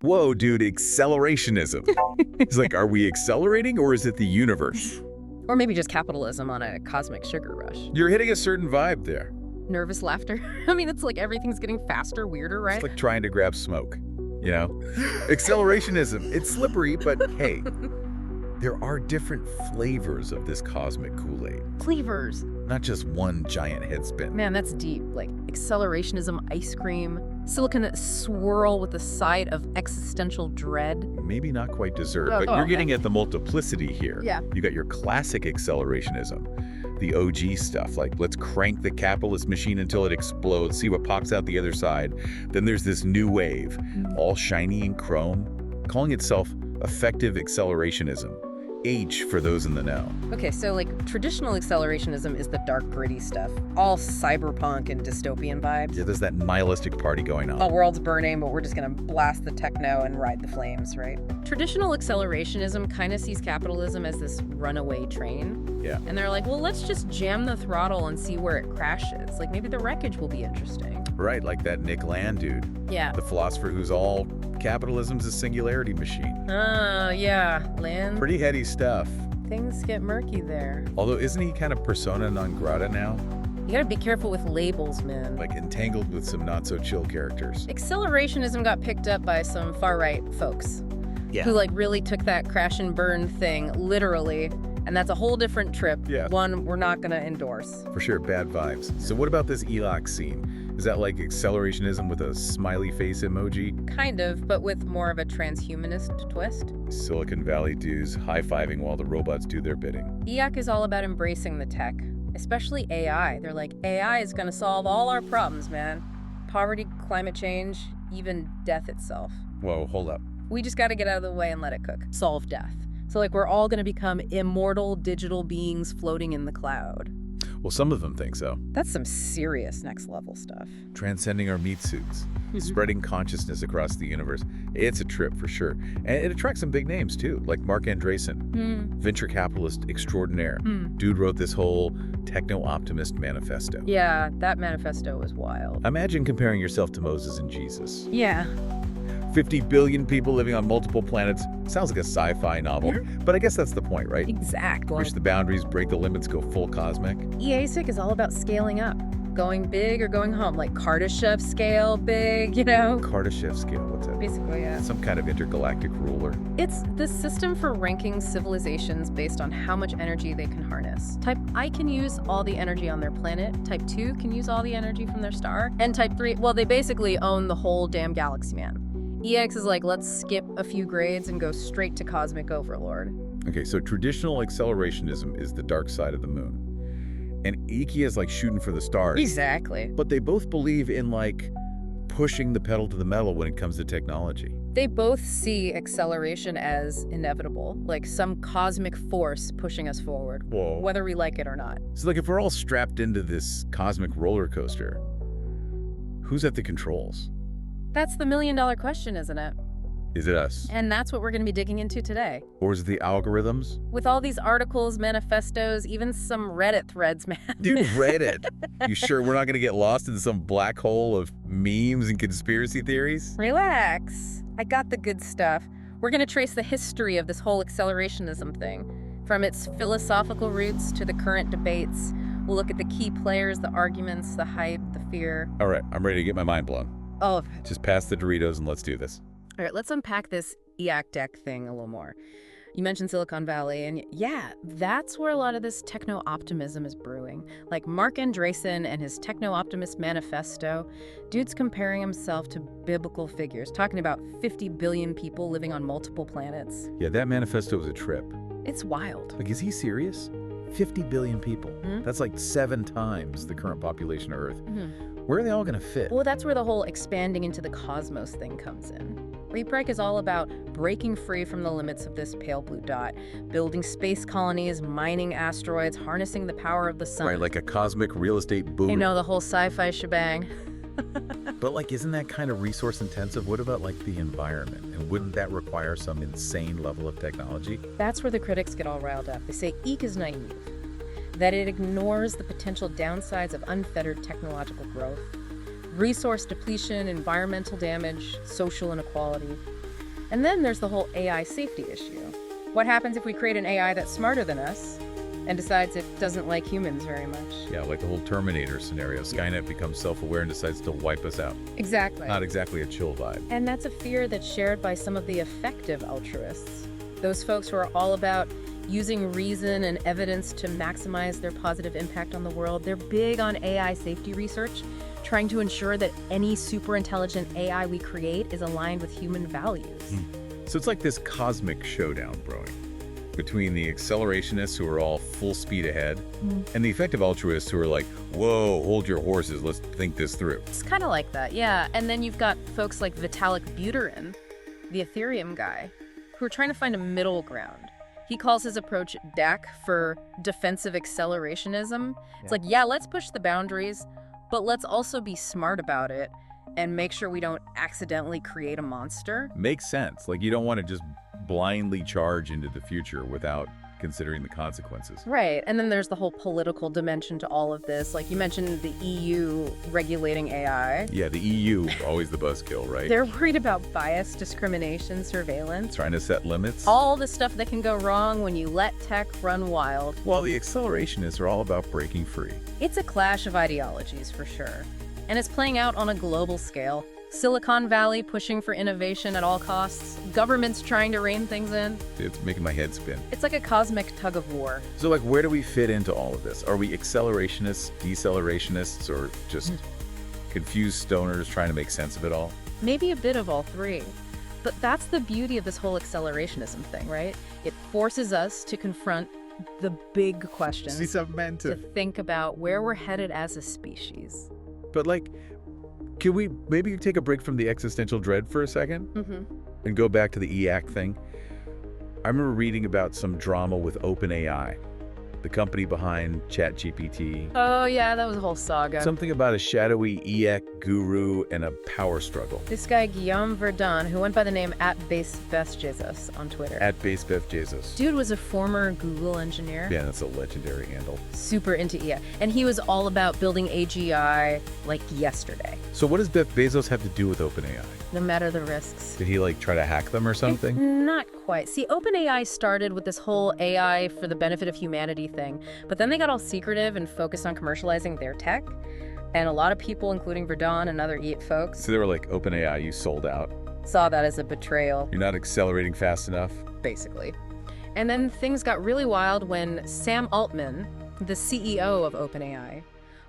Whoa, dude, accelerationism. It's like, are we accelerating or is it the universe? Or maybe just capitalism on a cosmic sugar rush. You're hitting a certain vibe there. Nervous laughter. I mean, it's like everything's getting faster, weirder, right? It's like trying to grab smoke, you know? Accelerationism, it's slippery, but hey, there are different flavors of this cosmic Kool-Aid. Flavors. Not just one giant headspin. Man, that's deep. Like accelerationism ice cream, silicon swirl with a side of existential dread. Maybe not quite dessert, but you're getting at the multiplicity here. Yeah. You got your classic accelerationism, the OG stuff, like let's crank the capitalist machine until it explodes, see what pops out the other side. Then there's this new wave, all shiny and chrome, calling itself effective accelerationism. H for those in the know. Okay, so like traditional accelerationism is the dark, gritty stuff. All cyberpunk and dystopian vibes. Yeah, there's that nihilistic party going on. The world's burning, but we're just gonna blast the techno and ride the flames, right? Traditional accelerationism kind of sees capitalism as this runaway train. Yeah. And they're like, well, let's just jam the throttle and see where it crashes. Like maybe the wreckage will be interesting. Right, like that Nick Land dude. Yeah. The philosopher who's all capitalism's a singularity machine. Yeah, Land. Pretty heady stuff. Things get murky there. Although isn't he kind of persona non grata now? You gotta be careful with labels, man. Like entangled with some not so chill characters. Accelerationism got picked up by some far-right folks. Yeah. Who like really took that crash and burn thing literally, and that's a whole different trip. Yeah. One we're not gonna endorse. For sure, bad vibes. So what about this ELOC scene? Is that like accelerationism with a smiley face emoji? Kind of, but with more of a transhumanist twist. Silicon Valley dudes high-fiving while the robots do their bidding. EAC is all about embracing the tech, especially AI. They're like, AI is gonna solve all our problems, man. Poverty, climate change, even death itself. Whoa, hold up. We just gotta get out of the way and let it cook. Solve death. So like we're all gonna become immortal digital beings floating in the cloud. Well, some of them think so. That's some serious next level stuff. Transcending our meat suits, spreading consciousness across the universe. It's a trip for sure. And it attracts some big names too, like Mark Andreessen, venture capitalist extraordinaire. Dude wrote this whole techno-optimist manifesto. Yeah, that manifesto was wild. Imagine comparing yourself to Moses and Jesus. Yeah. 50 billion people living on multiple planets. Sounds like a sci-fi novel, but I guess that's the point, right? Exactly. Push the boundaries, break the limits, go full cosmic. EASIC is all about scaling up. Going big or going home, like Kardashev scale, big, you know? Kardashev scale, what's that? Basically, yeah. Some kind of intergalactic ruler. It's the system for ranking civilizations based on how much energy they can harness. Type I can use all the energy on their planet. Type 2 can use all the energy from their star. And Type 3, well, they basically own the whole damn galaxy, man. EX is like, let's skip a few grades and go straight to cosmic overlord. Okay, so traditional accelerationism is the dark side of the moon. And Iki is like shooting for the stars. Exactly. But they both believe in like pushing the pedal to the metal when it comes to technology. They both see acceleration as inevitable, like some cosmic force pushing us forward, Whoa. whether we like it or not. So like if we're all strapped into this cosmic roller coaster, who's at the controls? That's the million-dollar question, isn't it? Is it us? And that's what we're going to be digging into today. Or is it the algorithms? With all these articles, manifestos, even some Reddit threads, man. Dude, Reddit. You sure we're not going to get lost in some black hole of memes and conspiracy theories? Relax. I got the good stuff. We're going to trace the history of this whole accelerationism thing, from its philosophical roots to the current debates. We'll look at the key players, the arguments, the hype, the fear. All right, I'm ready to get my mind blown. All of it. Just pass the Doritos and let's do this. All right, let's unpack this EAC deck thing a little more. You mentioned Silicon Valley, and yeah, that's where a lot of this techno-optimism is brewing. Like Mark Andreessen and his techno-optimist manifesto, dude's comparing himself to biblical figures, talking about 50 billion people living on multiple planets. Yeah, that manifesto was a trip. It's wild. Like, is he serious? 50 billion people. That's like 7 times the current population of Earth. Where are they all going to fit? Well, that's where the whole expanding into the cosmos thing comes in. Reprek is all about breaking free from the limits of this pale blue dot, building space colonies, mining asteroids, harnessing the power of the sun. Right, like a cosmic real estate boom. You know, the whole sci-fi shebang. But like, isn't that kind of resource intensive? What about like the environment? And wouldn't that require some insane level of technology? That's where the critics get all riled up. They say EEC is naive, that it ignores the potential downsides of unfettered technological growth, resource depletion, environmental damage, social inequality. And then there's the whole AI safety issue. What happens if we create an AI that's smarter than us and decides it doesn't like humans very much? Yeah, like the whole Terminator scenario. Skynet becomes self-aware and decides to wipe us out. Exactly. Not exactly a chill vibe. And that's a fear that's shared by some of the effective altruists. Those folks who are all about using reason and evidence to maximize their positive impact on the world. They're big on AI safety research, trying to ensure that any super intelligent AI we create is aligned with human values. So it's like this cosmic showdown brewing between the accelerationists who are all full speed ahead and the effective altruists who are like, whoa, hold your horses, let's think this through. It's kind of like that, yeah. And then you've got folks like Vitalik Buterin, the Ethereum guy, who are trying to find a middle ground. He calls his approach DAC for defensive accelerationism. It's like, yeah, let's push the boundaries, but let's also be smart about it and make sure we don't accidentally create a monster. Makes sense. Like, you don't want to just blindly charge into the future without considering the consequences. Right. And then there's the whole political dimension to all of this. Like you mentioned the EU regulating AI. Yeah, the EU, always the buzzkill, right? They're worried about bias, discrimination, surveillance. Trying to set limits. All the stuff that can go wrong when you let tech run wild. Well, the accelerationists are all about breaking free. It's a clash of ideologies for sure. And it's playing out on a global scale. Silicon Valley pushing for innovation at all costs. Governments trying to rein things in. It's making my head spin. It's like a cosmic tug of war. So, like, where do we fit into all of this? Are we accelerationists, decelerationists, or just confused stoners trying to make sense of it all? Maybe a bit of all three. But that's the beauty of this whole accelerationism thing, right? It forces us to confront the big questions. To think about where we're headed as a species. But, like, can we maybe take a break from the existential dread for a second? And go back to the EAC thing? I remember reading about some drama with OpenAI, the company behind ChatGPT. Oh, yeah, that was a whole saga. Something about a shadowy EAC guru and a power struggle. This guy, Guillaume Verdun, who went by the name @BaseBestJesus on Twitter. @BaseBestJesus. Dude was a former Google engineer. Yeah, that's a legendary handle. Super into EAC. And he was all about building AGI like yesterday. So what does Jeff Bezos have to do with OpenAI? No matter the risks. Did he, like, try to hack them or something? Not quite. See, OpenAI started with this whole AI for the benefit of humanity thing, but then they got all secretive and focused on commercializing their tech. And a lot of people, including Verdun and other folks, So they were like, OpenAI, you sold out. saw that as a betrayal, You're not accelerating fast enough. basically. And then things got really wild when Sam Altman, the CEO of OpenAI,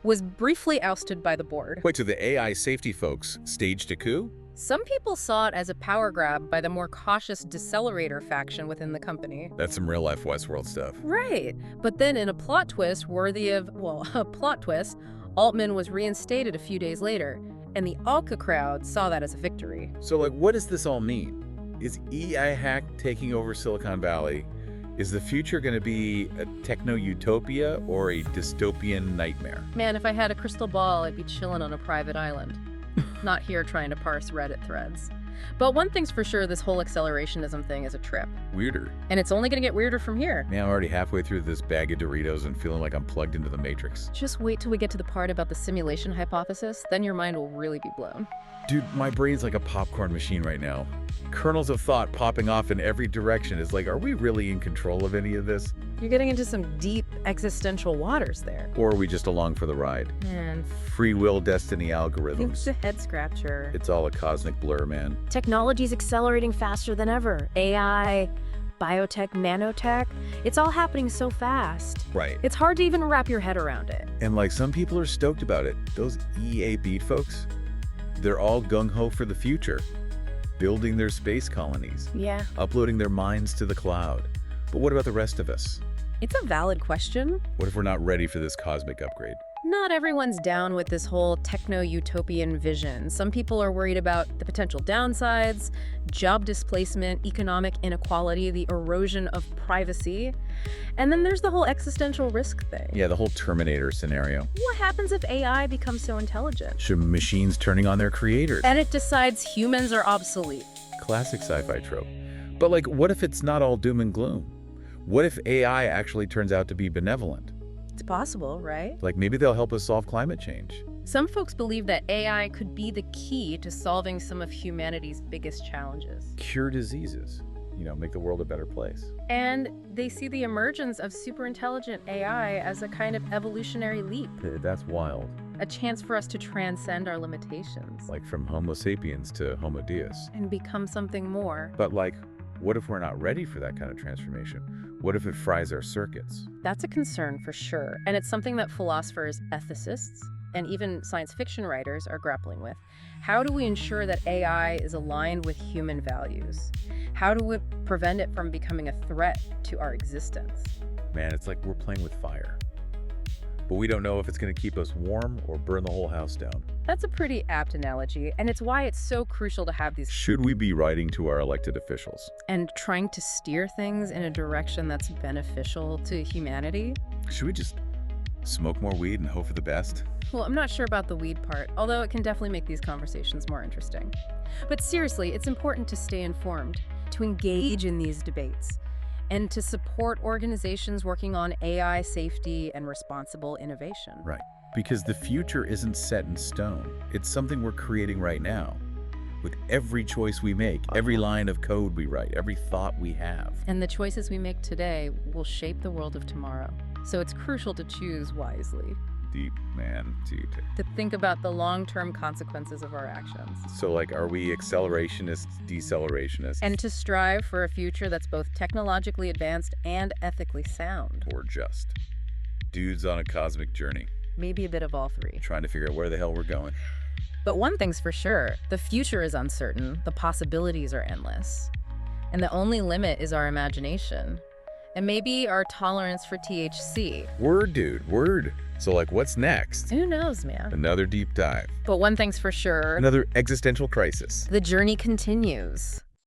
was briefly ousted by the board. Wait, so the AI safety folks staged a coup? Some people saw it as a power grab by the more cautious decelerator faction within the company. That's some real-life Westworld stuff. Right. But then in a plot twist worthy of, well, a plot twist, Altman was reinstated a few days later, and the Alka crowd saw that as a victory. So, like, what does this all mean? Is AI hack taking over Silicon Valley? Is the future going to be a techno-utopia or a dystopian nightmare? Man, if I had a crystal ball, I'd be chilling on a private island. Not here trying to parse Reddit threads. But one thing's for sure, this whole accelerationism thing is a trip. Weirder. And it's only going to get weirder from here. Man, I'm already halfway through this bag of Doritos and feeling like I'm plugged into the Matrix. Just wait till we get to the part about the simulation hypothesis, then your mind will really be blown. Dude, my brain's like a popcorn machine right now. Kernels of thought popping off in every direction. It's like, are we really in control of any of this? You're getting into some deep existential waters there. Or are we just along for the ride? Man, Free will, destiny, algorithms. it's a head scratcher. It's all a cosmic blur, man. Technology's accelerating faster than ever. AI, biotech, nanotech, it's all happening so fast. Right. It's hard to even wrap your head around it. And like, some people are stoked about it. Those EA beat folks, they're all gung-ho for the future. Building their space colonies. Yeah. Uploading their minds to the cloud. But what about the rest of us? It's a valid question. What if we're not ready for this cosmic upgrade? Not everyone's down with this whole techno-utopian vision. Some people are worried about the potential downsides, job displacement, economic inequality, the erosion of privacy. And then there's the whole existential risk thing. Yeah, the whole Terminator scenario. What happens if AI becomes so intelligent? Should machines turning on their creators? And it decides humans are obsolete. Classic sci-fi trope. But like, what if it's not all doom and gloom? What if AI actually turns out to be benevolent? It's possible, right? Like, maybe they'll help us solve climate change. Some folks believe that AI could be the key to solving some of humanity's biggest challenges. Cure diseases, make the world a better place. And they see the emergence of superintelligent AI as a kind of evolutionary leap, That's wild. a chance for us to transcend our limitations Like from Homo sapiens to Homo Deus. and become something more. But what if we're not ready for that kind of transformation? What if it fries our circuits? That's a concern for sure, and it's something that philosophers, ethicists, and even science fiction writers are grappling with. How do we ensure that AI is aligned with human values? How do we prevent it from becoming a threat to our existence? Man, it's like we're playing with fire. But we don't know if it's going to keep us warm or burn the whole house down. That's a pretty apt analogy, and it's why it's so crucial to have these Should we be writing to our elected officials? and trying to steer things in a direction that's beneficial to humanity. Should we just smoke more weed and hope for the best? Well, I'm not sure about the weed part, although it can definitely make these conversations more interesting. But seriously, it's important to stay informed, to engage in these debates, and to support organizations working on AI safety and responsible innovation. Right. Because the future isn't set in stone. It's something we're creating right now. With every choice we make, every line of code we write, every thought we have. And the choices we make today will shape the world of tomorrow. So it's crucial to choose wisely, Deep, man, deep. to think about the long-term consequences of our actions, So are we accelerationists, decelerationists? and to strive for a future that's both technologically advanced and ethically sound. Or just dudes on a cosmic journey, Maybe a bit of all three. trying to figure out where the hell we're going. But one thing's for sure, the future is uncertain, the possibilities are endless. And the only limit is our imagination. And maybe our tolerance for THC. Word, dude, word. So what's next? Who knows, man? Another deep dive. But one thing's for sure, Another existential crisis. the journey continues.